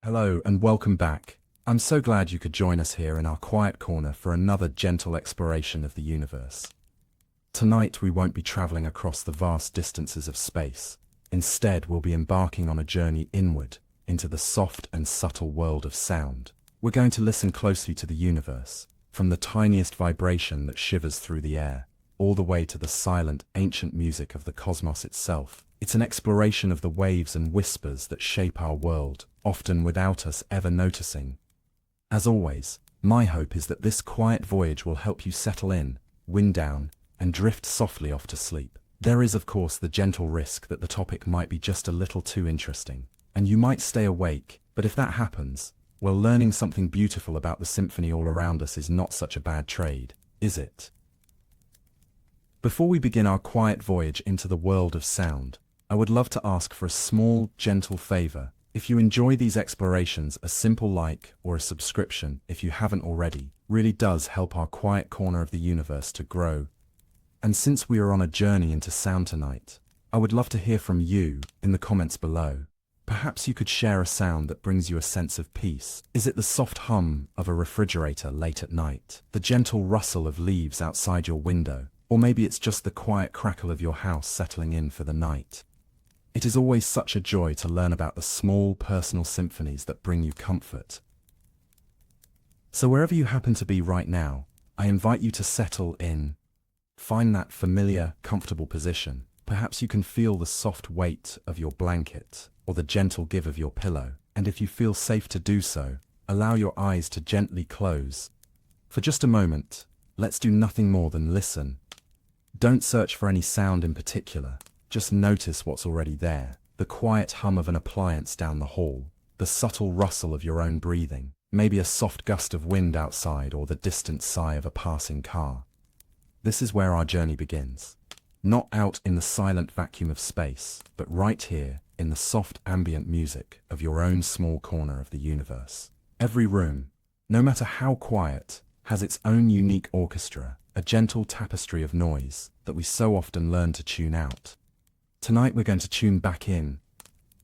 Hello and welcome back. I'm so glad you could join us here in our quiet corner for another gentle exploration of the universe. Tonight we won't be traveling across the vast distances of space. Instead, we'll be embarking on a journey inward, into the soft and subtle world of sound. We're going to listen closely to the universe, from the tiniest vibration that shivers through the air, all the way to the silent, ancient music of the cosmos itself. It's an exploration of the waves and whispers that shape our world, often without us ever noticing. As always, my hope is that this quiet voyage will help you settle in, wind down, and drift softly off to sleep. There is, of course, the gentle risk that the topic might be just a little too interesting, and you might stay awake, but if that happens, well, learning something beautiful about the symphony all around us is not such a bad trade, is it? Before we begin our quiet voyage into the world of sound, I would love to ask for a small, gentle favor. If you enjoy these explorations, a simple like or a subscription, if you haven't already, really does help our quiet corner of the universe to grow. And since we are on a journey into sound tonight, I would love to hear from you in the comments below. Perhaps you could share a sound that brings you a sense of peace. Is it the soft hum of a refrigerator late at night? The gentle rustle of leaves outside your window? Or maybe it's just the quiet crackle of your house settling in for the night? It is always such a joy to learn about the small personal symphonies that bring you comfort. So wherever you happen to be right now, I invite you to settle in. Find that familiar, comfortable position. Perhaps you can feel the soft weight of your blanket or the gentle give of your pillow. And if you feel safe to do so, allow your eyes to gently close. For just a moment, let's do nothing more than listen. Don't search for any sound in particular. Just notice what's already there. The quiet hum of an appliance down the hall, the subtle rustle of your own breathing, maybe a soft gust of wind outside or the distant sigh of a passing car. This is where our journey begins. Not out in the silent vacuum of space, but right here in the soft ambient music of your own small corner of the universe. Every room, no matter how quiet, has its own unique orchestra, a gentle tapestry of noise that we so often learn to tune out. Tonight we're going to tune back in,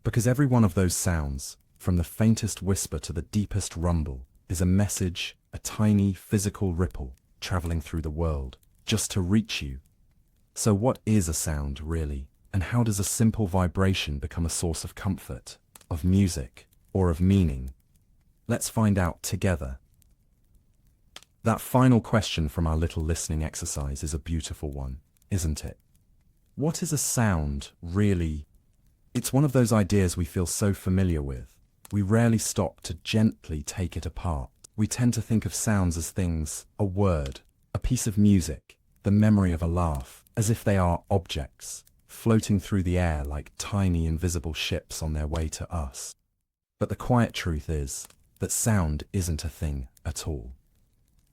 because every one of those sounds, from the faintest whisper to the deepest rumble, is a message, a tiny physical ripple, traveling through the world, just to reach you. So what is a sound, really? And how does a simple vibration become a source of comfort, of music, or of meaning? Let's find out together. That final question from our little listening exercise is a beautiful one, isn't it? What is a sound, really? It's one of those ideas we feel so familiar with. We rarely stop to gently take it apart. We tend to think of sounds as things, a word, a piece of music, the memory of a laugh, as if they are objects, floating through the air like tiny invisible ships on their way to us. But the quiet truth is that sound isn't a thing at all.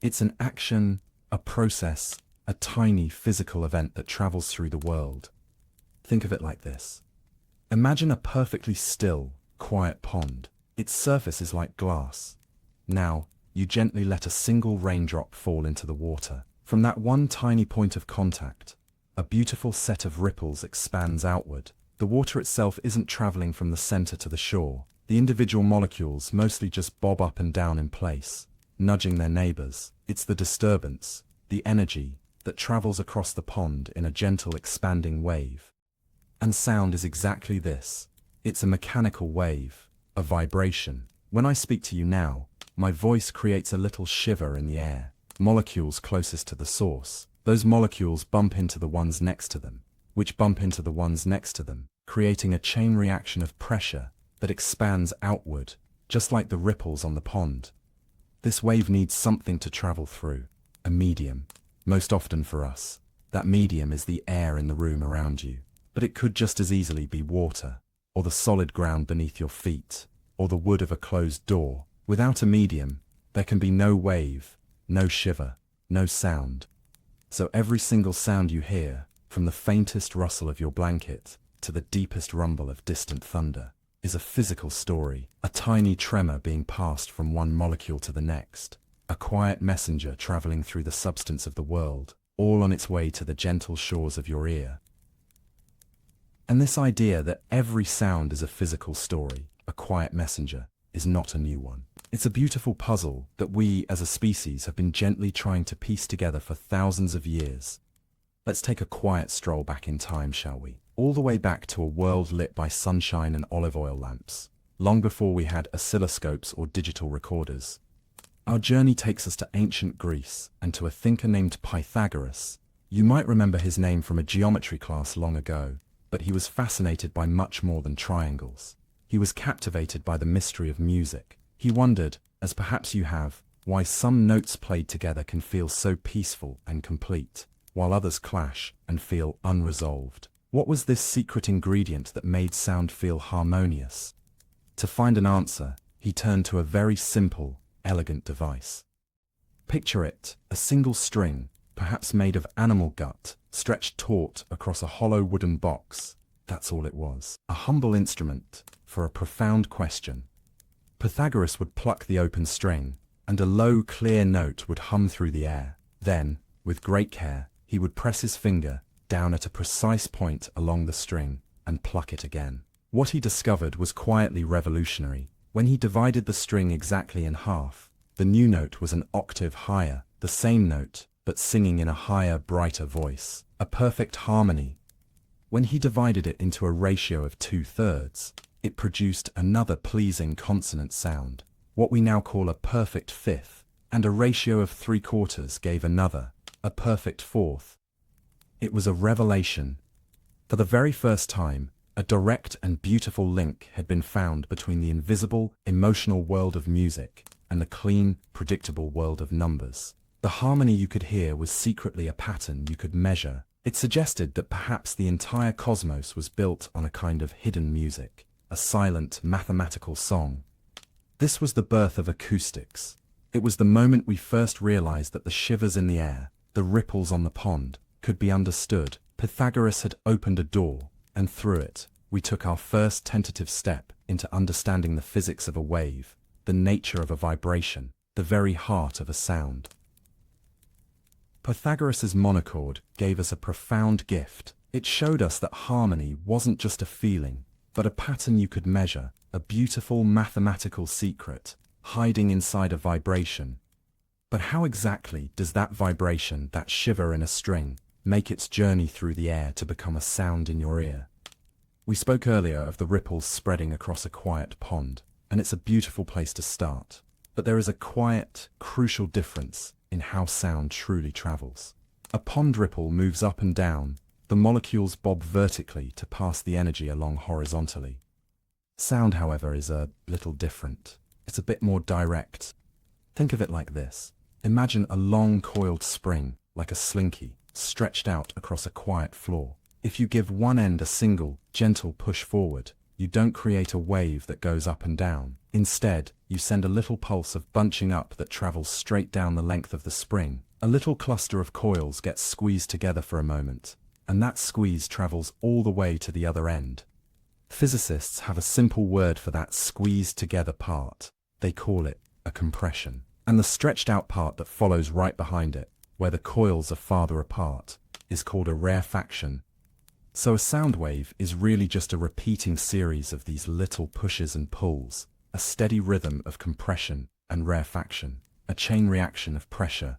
It's an action, a process, a tiny physical event that travels through the world. Think of it like this. Imagine a perfectly still, quiet pond. Its surface is like glass. Now, you gently let a single raindrop fall into the water. From that one tiny point of contact, a beautiful set of ripples expands outward. The water itself isn't traveling from the center to the shore. The individual molecules mostly just bob up and down in place, nudging their neighbors. It's the disturbance, the energy, that travels across the pond in a gentle expanding wave. And sound is exactly this. It's a mechanical wave, a vibration. When I speak to you now, my voice creates a little shiver in the air. Molecules closest to the source, those molecules bump into the ones next to them, which bump into the ones next to them, creating a chain reaction of pressure that expands outward, just like the ripples on the pond. This wave needs something to travel through, a medium. Most often for us, that medium is the air in the room around you. But it could just as easily be water, or the solid ground beneath your feet, or the wood of a closed door. Without a medium, there can be no wave, no shiver, no sound. So every single sound you hear, from the faintest rustle of your blanket to the deepest rumble of distant thunder, is a physical story, a tiny tremor being passed from one molecule to the next. A quiet messenger traveling through the substance of the world, all on its way to the gentle shores of your ear. And this idea that every sound is a physical story, a quiet messenger, is not a new one. It's a beautiful puzzle that we, as a species, have been gently trying to piece together for thousands of years. Let's take a quiet stroll back in time, shall we? All the way back to a world lit by sunshine and olive oil lamps, long before we had oscilloscopes or digital recorders. Our journey takes us to ancient Greece and to a thinker named Pythagoras. You might remember his name from a geometry class long ago, but he was fascinated by much more than triangles. He was captivated by the mystery of music. He wondered, as perhaps you have, why some notes played together can feel so peaceful and complete, while others clash and feel unresolved. What was this secret ingredient that made sound feel harmonious? To find an answer, he turned to a very simple, elegant device. Picture it, a single string, perhaps made of animal gut, stretched taut across a hollow wooden box. That's all it was. A humble instrument for a profound question. Pythagoras would pluck the open string, and a low, clear note would hum through the air. Then, with great care, he would press his finger down at a precise point along the string and pluck it again. What he discovered was quietly revolutionary. When he divided the string exactly in half, the new note was an octave higher, the same note, but singing in a higher, brighter voice. A perfect harmony. When he divided it into a ratio of 2/3, it produced another pleasing consonant sound, what we now call a perfect fifth, and a ratio of 3/4 gave another, a perfect fourth. It was a revelation. For the very first time, a direct and beautiful link had been found between the invisible, emotional world of music and the clean, predictable world of numbers. The harmony you could hear was secretly a pattern you could measure. It suggested that perhaps the entire cosmos was built on a kind of hidden music, a silent, mathematical song. This was the birth of acoustics. It was the moment we first realized that the shivers in the air, the ripples on the pond, could be understood. Pythagoras had opened a door, and through it, we took our first tentative step into understanding the physics of a wave, the nature of a vibration, the very heart of a sound. Pythagoras's monochord gave us a profound gift. It showed us that harmony wasn't just a feeling, but a pattern you could measure, a beautiful mathematical secret, hiding inside a vibration. But how exactly does that vibration, that shiver in a string, make its journey through the air to become a sound in your ear? We spoke earlier of the ripples spreading across a quiet pond, and it's a beautiful place to start. But there is a quiet, crucial difference in how sound truly travels. A pond ripple moves up and down, the molecules bob vertically to pass the energy along horizontally. Sound, however, is a little different. It's a bit more direct. Think of it like this. Imagine a long coiled spring, like a slinky, stretched out across a quiet floor. If you give one end a single, gentle push forward, you don't create a wave that goes up and down. Instead, you send a little pulse of bunching up that travels straight down the length of the spring. A little cluster of coils gets squeezed together for a moment, and that squeeze travels all the way to the other end. Physicists have a simple word for that squeezed together part. They call it a compression. And the stretched out part that follows right behind it, where the coils are farther apart, is called a rarefaction. So a sound wave is really just a repeating series of these little pushes and pulls, a steady rhythm of compression and rarefaction, a chain reaction of pressure.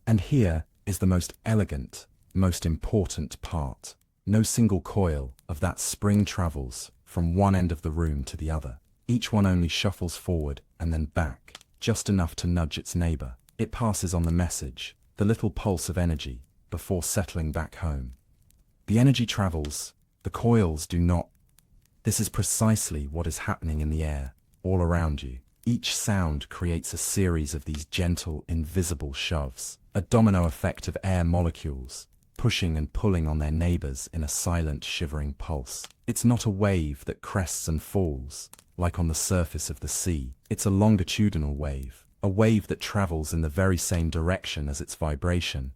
And here is the most elegant, most important part. No single coil of that spring travels from one end of the room to the other. Each one only shuffles forward and then back, just enough to nudge its neighbor. It passes on the message, the little pulse of energy, before settling back home. The energy travels, the coils do not. This is precisely what is happening in the air, all around you. Each sound creates a series of these gentle, invisible shoves, a domino effect of air molecules, pushing and pulling on their neighbors in a silent, shivering pulse. It's not a wave that crests and falls, like on the surface of the sea. It's a longitudinal wave, a wave that travels in the very same direction as its vibration.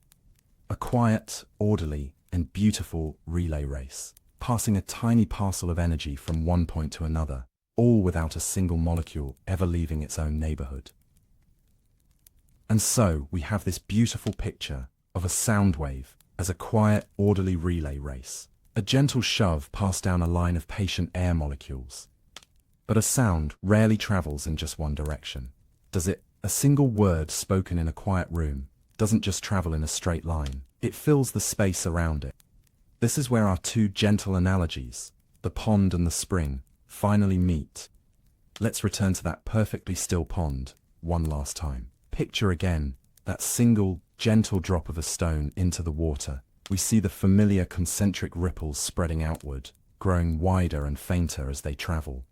A quiet, orderly, and beautiful relay race, passing a tiny parcel of energy from one point to another, all without a single molecule ever leaving its own neighborhood. And so we have this beautiful picture of a sound wave as a quiet, orderly relay race, a gentle shove passed down a line of patient air molecules. But a sound rarely travels in just one direction. Does it? A single word spoken in a quiet room doesn't just travel in a straight line. It fills the space around it. This is where our two gentle analogies, the pond and the spring, finally meet. Let's return to that perfectly still pond one last time. Picture again that single, gentle drop of a stone into the water. We see the familiar concentric ripples spreading outward, growing wider and fainter as they travel.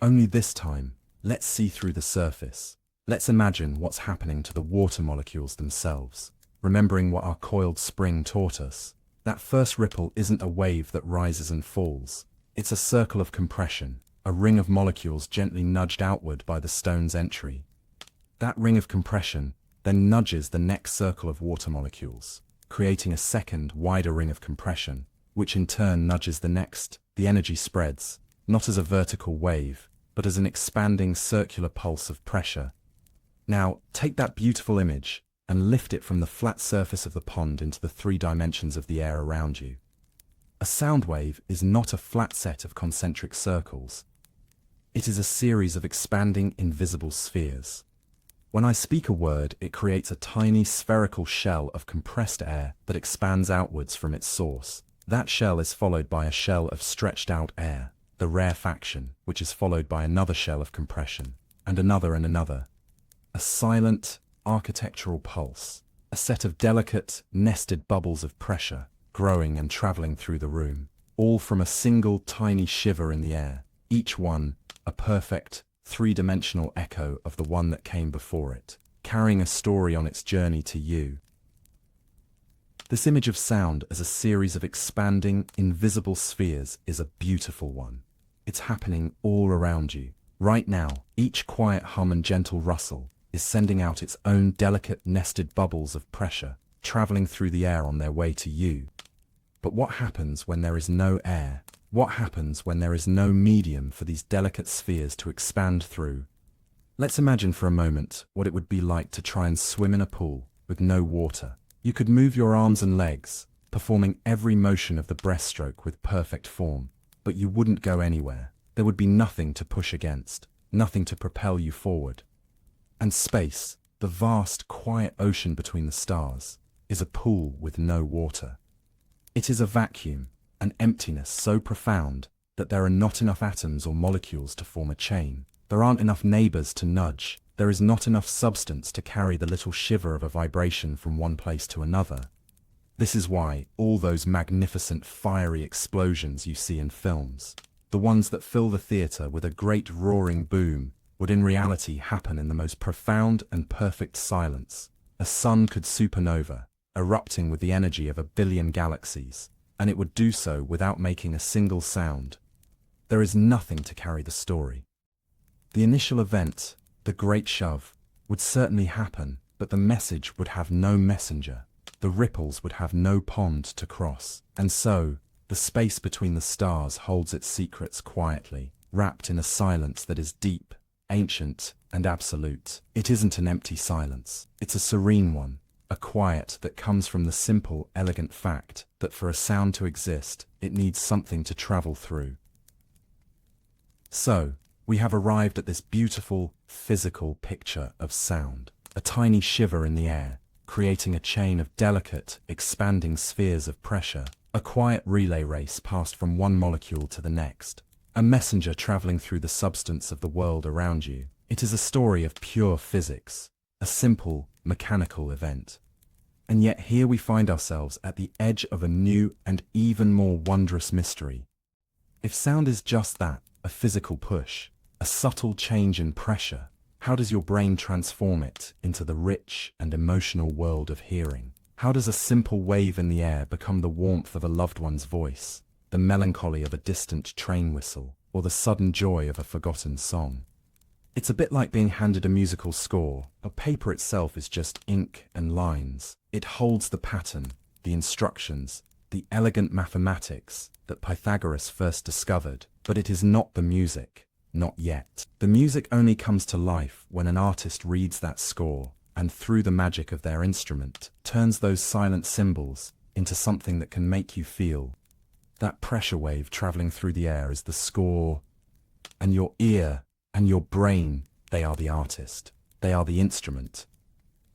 Only this time, let's see through the surface. Let's imagine what's happening to the water molecules themselves. Remembering what our coiled spring taught us, that first ripple isn't a wave that rises and falls. It's a circle of compression, a ring of molecules gently nudged outward by the stone's entry. That ring of compression then nudges the next circle of water molecules, creating a second, wider ring of compression, which in turn nudges the next. The energy spreads, not as a vertical wave, but as an expanding circular pulse of pressure. Now, take that beautiful image and lift it from the flat surface of the pond into the 3 dimensions of the air around you. A sound wave is not a flat set of concentric circles. It is a series of expanding invisible spheres. When I speak a word, it creates a tiny spherical shell of compressed air that expands outwards from its source. That shell is followed by a shell of stretched out air, the rarefaction, which is followed by another shell of compression, and another. A silent, architectural pulse, a set of delicate, nested bubbles of pressure, growing and traveling through the room, all from a single tiny shiver in the air, each one a perfect, 3-dimensional echo of the one that came before it, carrying a story on its journey to you. This image of sound as a series of expanding, invisible spheres is a beautiful one. It's happening all around you. Right now, each quiet hum and gentle rustle is sending out its own delicate, nested bubbles of pressure, traveling through the air on their way to you. But what happens when there is no air? What happens when there is no medium for these delicate spheres to expand through? Let's imagine for a moment what it would be like to try and swim in a pool with no water. You could move your arms and legs, performing every motion of the breaststroke with perfect form, but you wouldn't go anywhere. There would be nothing to push against, nothing to propel you forward. And space, the vast, quiet ocean between the stars, is a pool with no water. It is a vacuum, an emptiness so profound that there are not enough atoms or molecules to form a chain. There aren't enough neighbors to nudge. There is not enough substance to carry the little shiver of a vibration from one place to another. This is why all those magnificent fiery explosions you see in films, the ones that fill the theater with a great roaring boom, would in reality happen in the most profound and perfect silence. A sun could supernova, erupting with the energy of 1 billion galaxies, and it would do so without making a single sound. There is nothing to carry the story. The initial event, the great shove, would certainly happen, but the message would have no messenger. The ripples would have no pond to cross. And so, the space between the stars holds its secrets quietly, wrapped in a silence that is deep, ancient, and absolute. It isn't an empty silence. It's a serene one. A quiet that comes from the simple, elegant fact that for a sound to exist, it needs something to travel through. So, we have arrived at this beautiful, physical picture of sound. A tiny shiver in the air, creating a chain of delicate, expanding spheres of pressure. A quiet relay race passed from one molecule to the next. A messenger traveling through the substance of the world around you. It is a story of pure physics. A simple, mechanical event. And yet here we find ourselves at the edge of a new and even more wondrous mystery. If sound is just that, a physical push, a subtle change in pressure, how does your brain transform it into the rich and emotional world of hearing? How does a simple wave in the air become the warmth of a loved one's voice, the melancholy of a distant train whistle, or the sudden joy of a forgotten song? It's a bit like being handed a musical score. A paper itself is just ink and lines. It holds the pattern, the instructions, the elegant mathematics that Pythagoras first discovered, but it is not the music, not yet. The music only comes to life when an artist reads that score, and through the magic of their instrument, turns those silent symbols into something that can make you feel. That pressure wave traveling through the air is the score, And your ear and your brain, they are the artist. They are the instrument.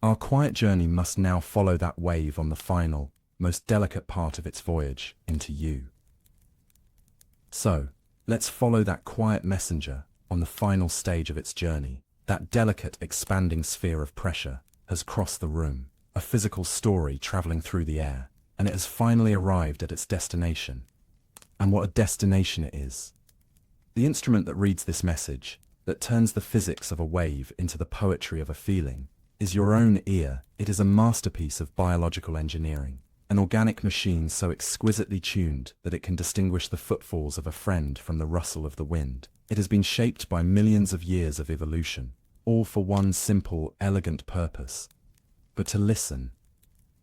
Our quiet journey must now follow that wave on the final, most delicate part of its voyage into you. So, let's follow that quiet messenger on the final stage of its journey. That delicate, expanding sphere of pressure has crossed the room, a physical story traveling through the air, and it has finally arrived at its destination. And what a destination it is. The instrument that reads this message, that turns the physics of a wave into the poetry of a feeling, is your own ear. It is a masterpiece of biological engineering, an organic machine so exquisitely tuned that it can distinguish the footfalls of a friend from the rustle of the wind. It has been shaped by millions of years of evolution, all for one simple, elegant purpose. But to listen.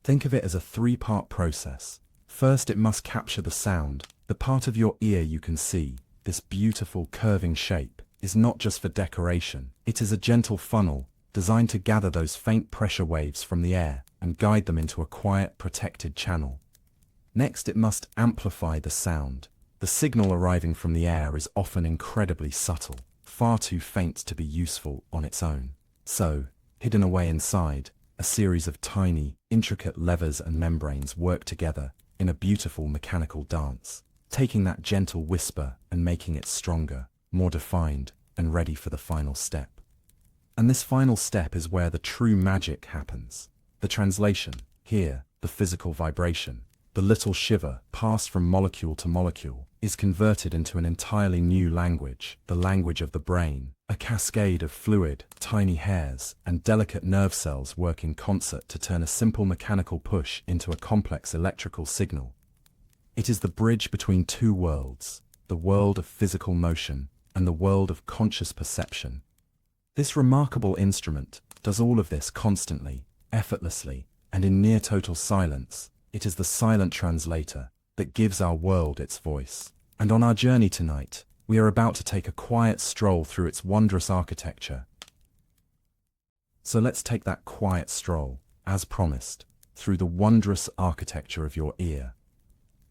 Think of it as a three-part process. First, it must capture the sound. The part of your ear you can see, this beautiful curving shape, is not just for decoration. It is a gentle funnel, designed to gather those faint pressure waves from the air and guide them into a quiet, protected channel. Next, it must amplify the sound. The signal arriving from the air is often incredibly subtle, far too faint to be useful on its own. So, hidden away inside, a series of tiny, intricate levers and membranes work together in a beautiful mechanical dance, taking that gentle whisper and making it stronger, more defined, and ready for the final step. And this final step is where the true magic happens. The translation, here, the physical vibration, the little shiver passed from molecule to molecule, is converted into an entirely new language, the language of the brain, a cascade of fluid, tiny hairs, and delicate nerve cells work in concert to turn a simple mechanical push into a complex electrical signal. It is the bridge between two worlds, the world of physical motion and the world of conscious perception. This remarkable instrument does all of this constantly, effortlessly, and in near total silence. It is the silent translator that gives our world its voice. And on our journey tonight, we are about to take a quiet stroll through its wondrous architecture. So let's take that quiet stroll, as promised, through the wondrous architecture of your ear.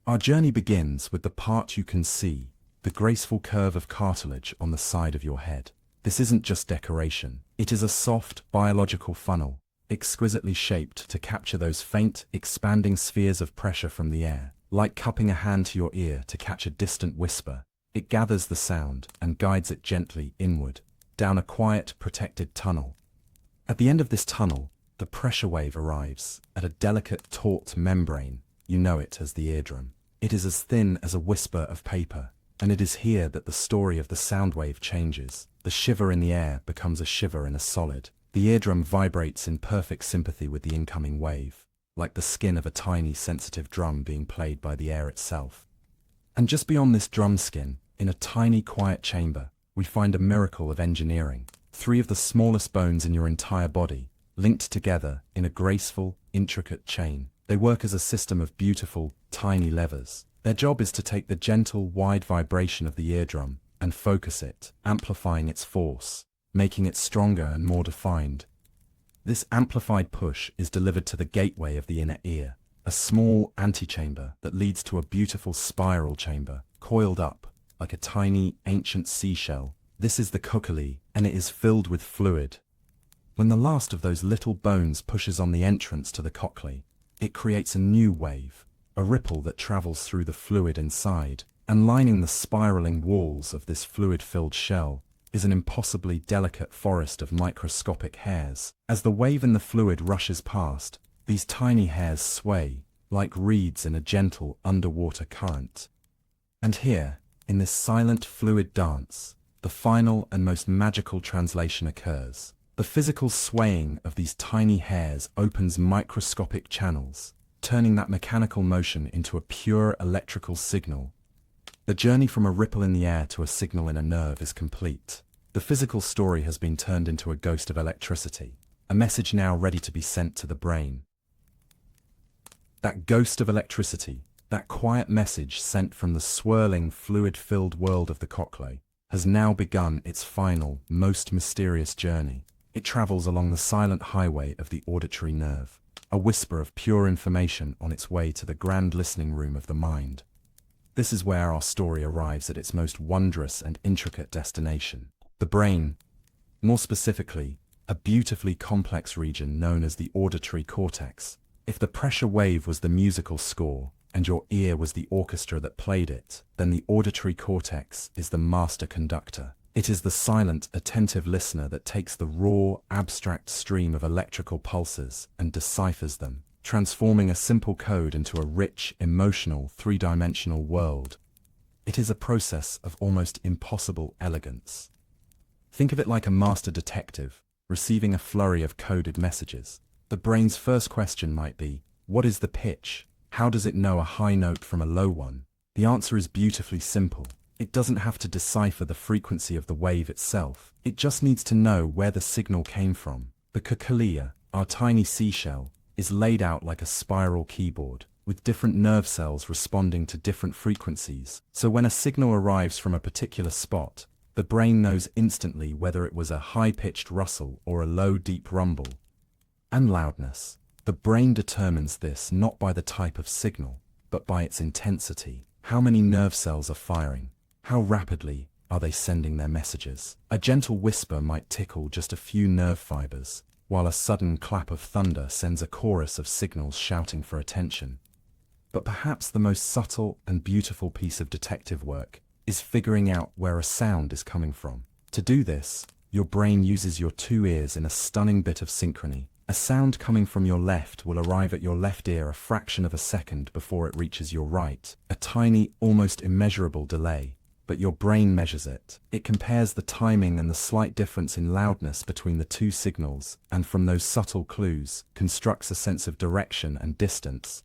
Our journey begins with the part you can see, the graceful curve of cartilage on the side of your head. This isn't just decoration. It is a soft, biological funnel, exquisitely shaped to capture those faint, expanding spheres of pressure from the air. Like cupping a hand to your ear to catch a distant whisper, it gathers the sound and guides it gently inward, down a quiet, protected tunnel. At the end of this tunnel, the pressure wave arrives at a delicate, taut membrane. You know it as the eardrum. It is as thin as a whisper of paper, and it is here that the story of the sound wave changes. The shiver in the air becomes a shiver in a solid. The eardrum vibrates in perfect sympathy with the incoming wave, like the skin of a tiny, sensitive drum being played by the air itself. And just beyond this drum skin, in a tiny, quiet chamber, we find a miracle of engineering. 3 of the smallest bones in your entire body, linked together in a graceful, intricate chain. They work as a system of beautiful, tiny levers. Their job is to take the gentle, wide vibration of the eardrum and focus it, amplifying its force, making it stronger and more defined. This amplified push is delivered to the gateway of the inner ear, a small antechamber that leads to a beautiful spiral chamber, coiled up like a tiny, ancient seashell. This is the cochlea, and it is filled with fluid. When the last of those little bones pushes on the entrance to the cochlea, it creates a new wave, a ripple that travels through the fluid inside, and lining the spiraling walls of this fluid-filled shell is an impossibly delicate forest of microscopic hairs. As the wave in the fluid rushes past, these tiny hairs sway, like reeds in a gentle underwater current. And here, in this silent fluid dance, the final and most magical translation occurs. The physical swaying of these tiny hairs opens microscopic channels, turning that mechanical motion into a pure electrical signal. The journey from a ripple in the air to a signal in a nerve is complete. The physical story has been turned into a ghost of electricity, a message now ready to be sent to the brain. That ghost of electricity, that quiet message sent from the swirling, fluid-filled world of the cochlea, has now begun its final, most mysterious journey. It travels along the silent highway of the auditory nerve, a whisper of pure information on its way to the grand listening room of the mind. This is where our story arrives at its most wondrous and intricate destination. The brain, more specifically, a beautifully complex region known as the auditory cortex. If the pressure wave was the musical score, and your ear was the orchestra that played it, then the auditory cortex is the master conductor. It is the silent, attentive listener that takes the raw, abstract stream of electrical pulses and deciphers them, transforming a simple code into a rich, emotional, three-dimensional world. It is a process of almost impossible elegance. Think of it like a master detective receiving a flurry of coded messages. The brain's first question might be, what is the pitch? How does it know a high note from a low one? The answer is beautifully simple. It doesn't have to decipher the frequency of the wave itself. It just needs to know where the signal came from. The cochlea, our tiny seashell, is laid out like a spiral keyboard, with different nerve cells responding to different frequencies. So when a signal arrives from a particular spot, the brain knows instantly whether it was a high-pitched rustle or a low, deep rumble. And loudness. The brain determines this not by the type of signal, but by its intensity. How many nerve cells are firing? How rapidly are they sending their messages? A gentle whisper might tickle just a few nerve fibers, while a sudden clap of thunder sends a chorus of signals shouting for attention. But perhaps the most subtle and beautiful piece of detective work is figuring out where a sound is coming from. To do this, your brain uses your two ears in a stunning bit of synchrony. A sound coming from your left will arrive at your left ear a fraction of a second before it reaches your right. A tiny, almost immeasurable delay, but your brain measures it. It compares the timing and the slight difference in loudness between the two signals, and from those subtle clues, constructs a sense of direction and distance.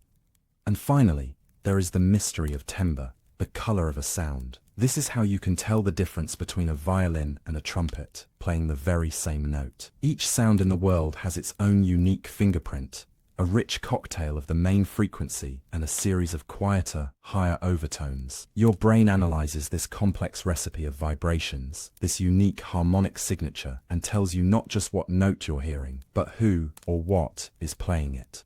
And finally, there is the mystery of timbre, the color of a sound. This is how you can tell the difference between a violin and a trumpet, playing the very same note. Each sound in the world has its own unique fingerprint, a rich cocktail of the main frequency and a series of quieter, higher overtones. Your brain analyzes this complex recipe of vibrations, this unique harmonic signature, and tells you not just what note you're hearing, but who or what is playing it.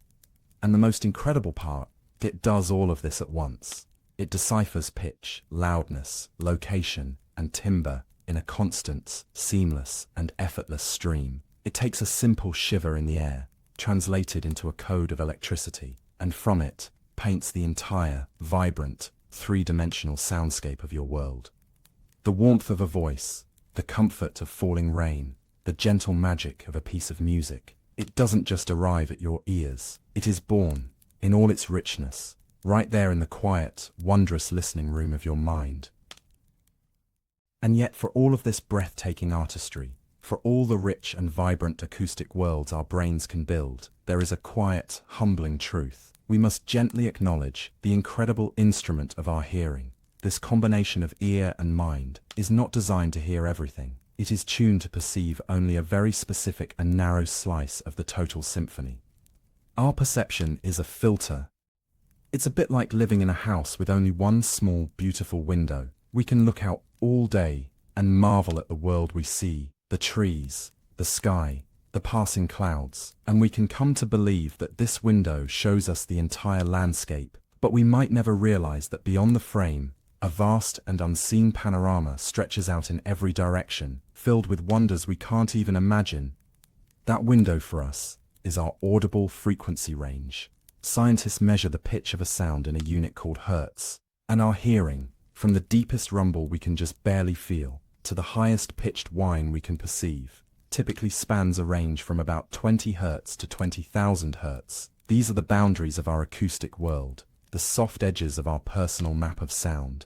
And the most incredible part, it does all of this at once. It deciphers pitch, loudness, location, and timbre in a constant, seamless, and effortless stream. It takes a simple shiver in the air, translated into a code of electricity, and from it, paints the entire, vibrant, three-dimensional soundscape of your world. The warmth of a voice, the comfort of falling rain, the gentle magic of a piece of music. It doesn't just arrive at your ears. It is born, in all its richness, right there in the quiet, wondrous listening room of your mind. And yet for all of this breathtaking artistry, for all the rich and vibrant acoustic worlds our brains can build, there is a quiet, humbling truth. We must gently acknowledge the incredible instrument of our hearing. This combination of ear and mind is not designed to hear everything. It is tuned to perceive only a very specific and narrow slice of the total symphony. Our perception is a filter. It's a bit like living in a house with only one small, beautiful window. We can look out all day and marvel at the world we see, the trees, the sky, the passing clouds, and we can come to believe that this window shows us the entire landscape, but we might never realize that beyond the frame, a vast and unseen panorama stretches out in every direction, filled with wonders we can't even imagine. That window for us is our audible frequency range. Scientists measure the pitch of a sound in a unit called hertz, and our hearing, from the deepest rumble we can just barely feel, to the highest pitched whine we can perceive, typically spans a range from about 20 hertz to 20,000 hertz. These are the boundaries of our acoustic world, the soft edges of our personal map of sound.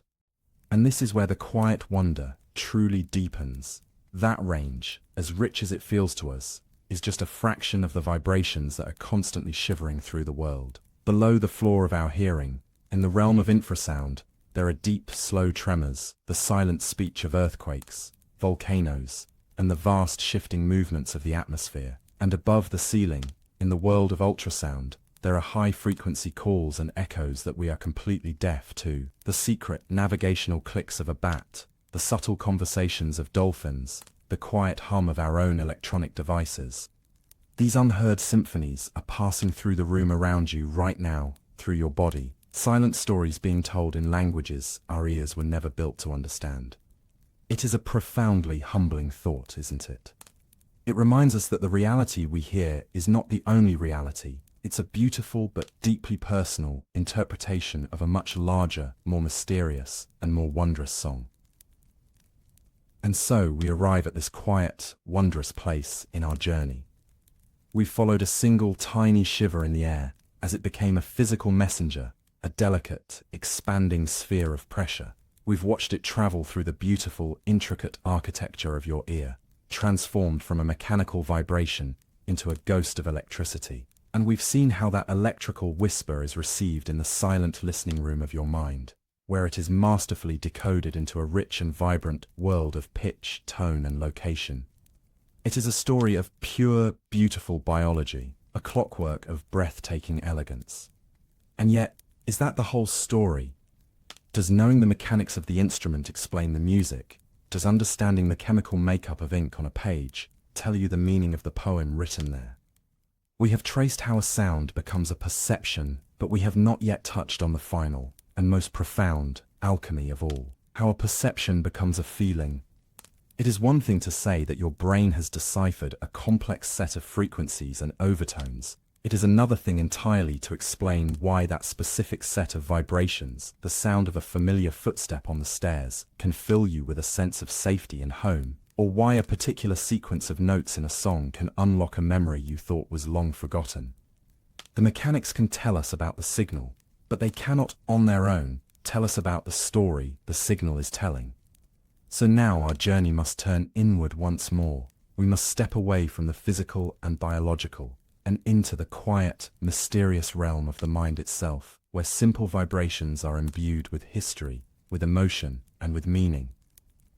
And this is where the quiet wonder truly deepens. That range, as rich as it feels to us, is just a fraction of the vibrations that are constantly shivering through the world. Below the floor of our hearing, in the realm of infrasound, there are deep, slow tremors, the silent speech of earthquakes, volcanoes, and the vast shifting movements of the atmosphere. And above the ceiling, in the world of ultrasound, there are high-frequency calls and echoes that we are completely deaf to. The secret navigational clicks of a bat, the subtle conversations of dolphins, the quiet hum of our own electronic devices. These unheard symphonies are passing through the room around you right now, through your body, Silent stories being told in languages our ears were never built to understand. It is a profoundly humbling thought, isn't it? It reminds us that the reality we hear is not the only reality. It's a beautiful but deeply personal interpretation of a much larger, more mysterious, and more wondrous song. And so we arrive at this quiet, wondrous place in our journey. We followed a single tiny shiver in the air as it became a physical messenger, a delicate, expanding sphere of pressure. We've watched it travel through the beautiful, intricate architecture of your ear, transformed from a mechanical vibration into a ghost of electricity. And we've seen how that electrical whisper is received in the silent listening room of your mind, where it is masterfully decoded into a rich and vibrant world of pitch, tone, and location. It is a story of pure, beautiful biology, a clockwork of breathtaking elegance. And yet, is that the whole story? Does knowing the mechanics of the instrument explain the music? Does understanding the chemical makeup of ink on a page tell you the meaning of the poem written there? We have traced how a sound becomes a perception, but we have not yet touched on the final and most profound alchemy of all, how a perception becomes a feeling. It is one thing to say that your brain has deciphered a complex set of frequencies and overtones. It is another thing entirely to explain why that specific set of vibrations, the sound of a familiar footstep on the stairs, can fill you with a sense of safety and home, or why a particular sequence of notes in a song can unlock a memory you thought was long forgotten. The mechanics can tell us about the signal, but they cannot, on their own, tell us about the story the signal is telling. So now our journey must turn inward once more. We must step away from the physical and biological, and into the quiet, mysterious realm of the mind itself, where simple vibrations are imbued with history, with emotion, and with meaning.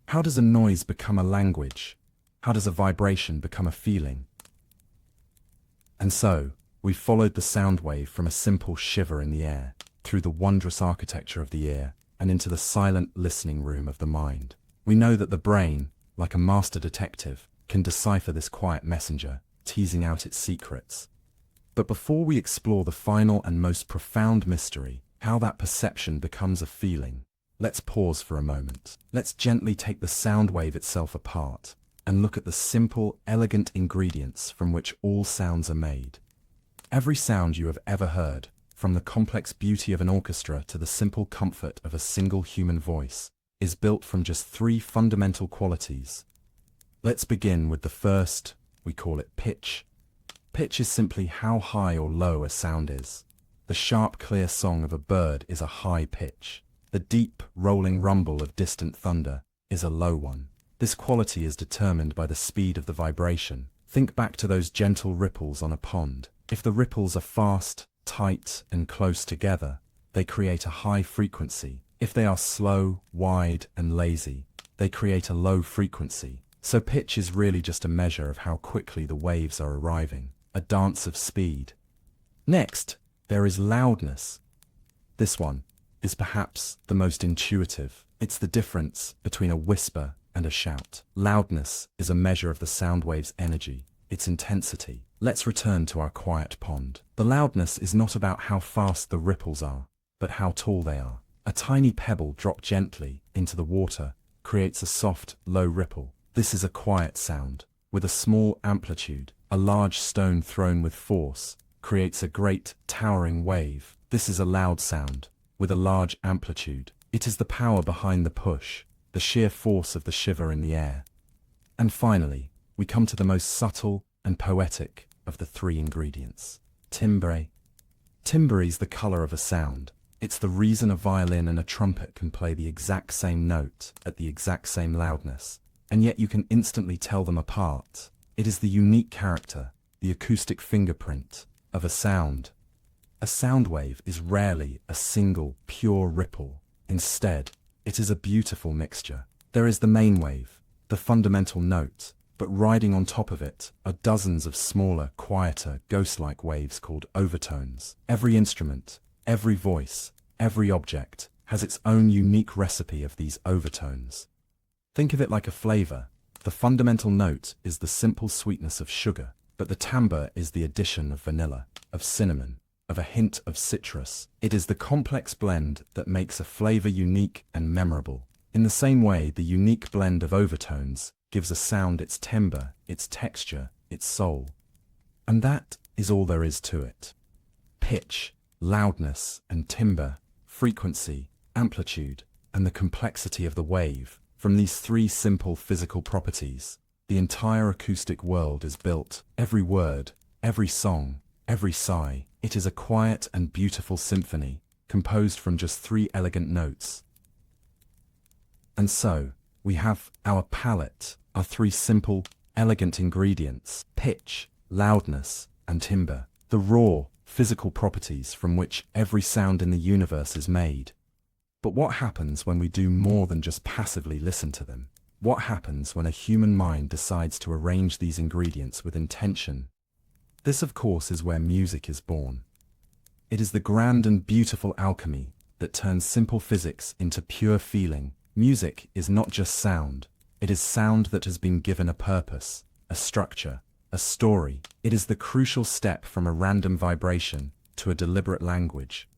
How does a noise become a language? How does a vibration become a feeling? And so, we followed the sound wave from a simple shiver in the air, through the wondrous architecture of the ear, and into the silent listening room of the mind. We know that the brain, like a master detective, can decipher this quiet messenger, teasing out its secrets. But before we explore the final and most profound mystery, how that perception becomes a feeling, let's pause for a moment. Let's gently take the sound wave itself apart and look at the simple, elegant ingredients from which all sounds are made. Every sound you have ever heard, from the complex beauty of an orchestra to the simple comfort of a single human voice, is built from just three fundamental qualities. Let's begin with the first. We call it pitch. Pitch is simply how high or low a sound is. The sharp, clear song of a bird is a high pitch. The deep, rolling rumble of distant thunder is a low one. This quality is determined by the speed of the vibration. Think back to those gentle ripples on a pond. If the ripples are fast, tight, and close together, they create a high frequency. If they are slow, wide, and lazy, they create a low frequency. So pitch is really just a measure of how quickly the waves are arriving, a dance of speed. Next, there is loudness. This one is perhaps the most intuitive. It's the difference between a whisper and a shout. Loudness is a measure of the sound wave's energy, its intensity. Let's return to our quiet pond. The loudness is not about how fast the ripples are, but how tall they are. A tiny pebble dropped gently into the water creates a soft, low ripple. This is a quiet sound, with a small amplitude. A large stone thrown with force creates a great, towering wave. This is a loud sound, with a large amplitude. It is the power behind the push, the sheer force of the shiver in the air. And finally, we come to the most subtle and poetic of the three ingredients: timbre. Timbre is the color of a sound. It's the reason a violin and a trumpet can play the exact same note at the exact same loudness, and yet you can instantly tell them apart. It is the unique character, the acoustic fingerprint, of a sound. A sound wave is rarely a single, pure ripple. Instead, it is a beautiful mixture. There is the main wave, the fundamental note, but riding on top of it are dozens of smaller, quieter, ghost-like waves called overtones. Every instrument, every voice, every object has its own unique recipe of these overtones. Think of it like a flavor. The fundamental note is the simple sweetness of sugar, but the timbre is the addition of vanilla, of cinnamon, of a hint of citrus. It is the complex blend that makes a flavor unique and memorable. In the same way, the unique blend of overtones gives a sound its timbre, its texture, its soul. And that is all there is to it. Pitch, loudness and timbre, frequency, amplitude, and the complexity of the wave. From these three simple physical properties, the entire acoustic world is built. Every word, every song, every sigh. It is a quiet and beautiful symphony, composed from just three elegant notes. And so, we have our palette, our three simple, elegant ingredients: pitch, loudness, and timbre, the raw, physical properties from which every sound in the universe is made. But what happens when we do more than just passively listen to them? What happens when a human mind decides to arrange these ingredients with intention? This, of course, is where music is born. It is the grand and beautiful alchemy that turns simple physics into pure feeling. Music is not just sound. It is sound that has been given a purpose, a structure, a story. It is the crucial step from a random vibration to a deliberate language.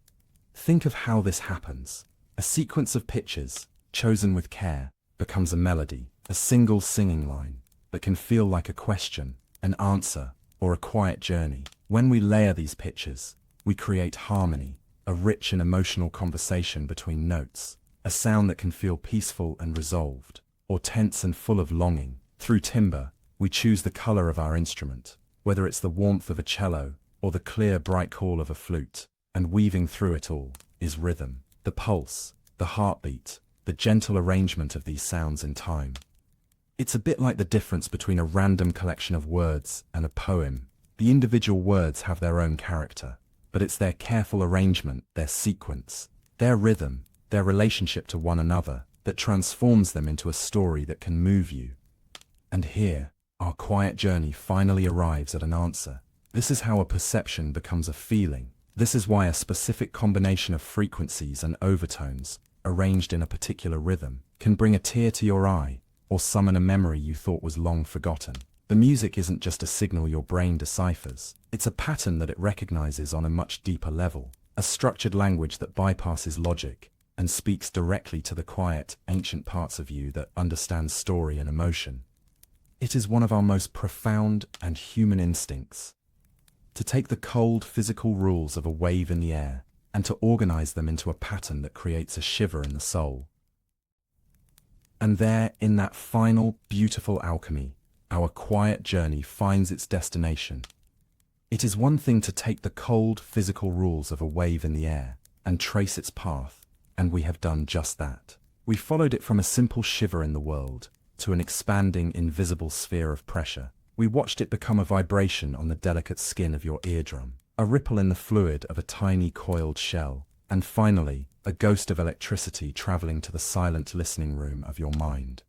Think of how this happens. A sequence of pitches, chosen with care, becomes a melody, a single singing line that can feel like a question, an answer, or a quiet journey. When we layer these pitches, we create harmony, a rich and emotional conversation between notes, a sound that can feel peaceful and resolved, or tense and full of longing. Through timbre, we choose the color of our instrument, whether it's the warmth of a cello or the clear, bright call of a flute, and weaving through it all is rhythm, the pulse, the heartbeat, the gentle arrangement of these sounds in time. It's a bit like the difference between a random collection of words and a poem. The individual words have their own character, but it's their careful arrangement, their sequence, their rhythm, their relationship to one another that transforms them into a story that can move you. And here, our quiet journey finally arrives at an answer. This is how a perception becomes a feeling. This is why a specific combination of frequencies and overtones, arranged in a particular rhythm, can bring a tear to your eye or summon a memory you thought was long forgotten. The music isn't just a signal your brain deciphers. It's a pattern that it recognizes on a much deeper level, a structured language that bypasses logic and speaks directly to the quiet, ancient parts of you that understand story and emotion. It is one of our most profound and human instincts, to take the cold, physical rules of a wave in the air and to organize them into a pattern that creates a shiver in the soul. And there, in that final, beautiful alchemy, our quiet journey finds its destination. It is one thing to take the cold, physical rules of a wave in the air and trace its path, and we have done just that. We followed it from a simple shiver in the world to an expanding, invisible sphere of pressure. We watched it become a vibration on the delicate skin of your eardrum, a ripple in the fluid of a tiny coiled shell, and finally, a ghost of electricity traveling to the silent listening room of your mind.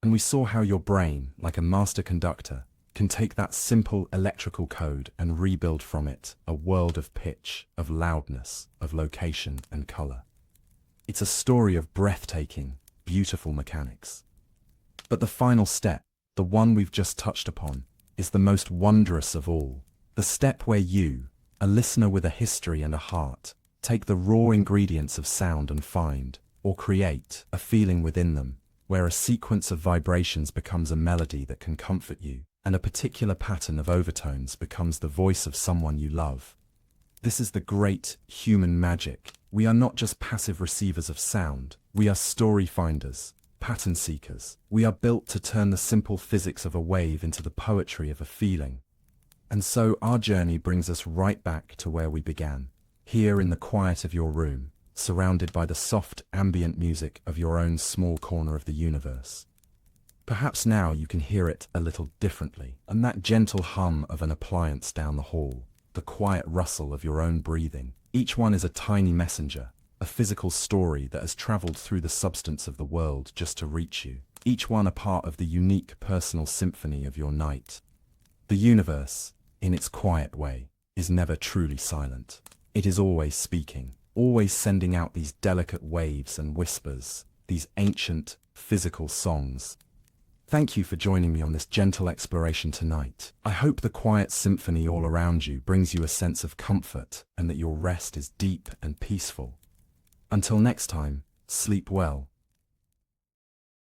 And we saw how your brain, like a master conductor, can take that simple electrical code and rebuild from it a world of pitch, of loudness, of location and color. It's a story of breathtaking, beautiful mechanics. But the final step, the one we've just touched upon, is the most wondrous of all. The step where you, a listener with a history and a heart, take the raw ingredients of sound and find, or create, a feeling within them, where a sequence of vibrations becomes a melody that can comfort you, and a particular pattern of overtones becomes the voice of someone you love. This is the great human magic. We are not just passive receivers of sound, we are story finders, pattern seekers. We are built to turn the simple physics of a wave into the poetry of a feeling. And so our journey brings us right back to where we began, here in the quiet of your room, surrounded by the soft, ambient music of your own small corner of the universe. Perhaps now you can hear it a little differently, and that gentle hum of an appliance down the hall, the quiet rustle of your own breathing. Each one is a tiny messenger, a physical story that has traveled through the substance of the world just to reach you. Each one a part of the unique personal symphony of your night. The universe, in its quiet way, is never truly silent. It is always speaking, always sending out these delicate waves and whispers, these ancient, physical songs. Thank you for joining me on this gentle exploration tonight. I hope the quiet symphony all around you brings you a sense of comfort and that your rest is deep and peaceful. Until next time, sleep well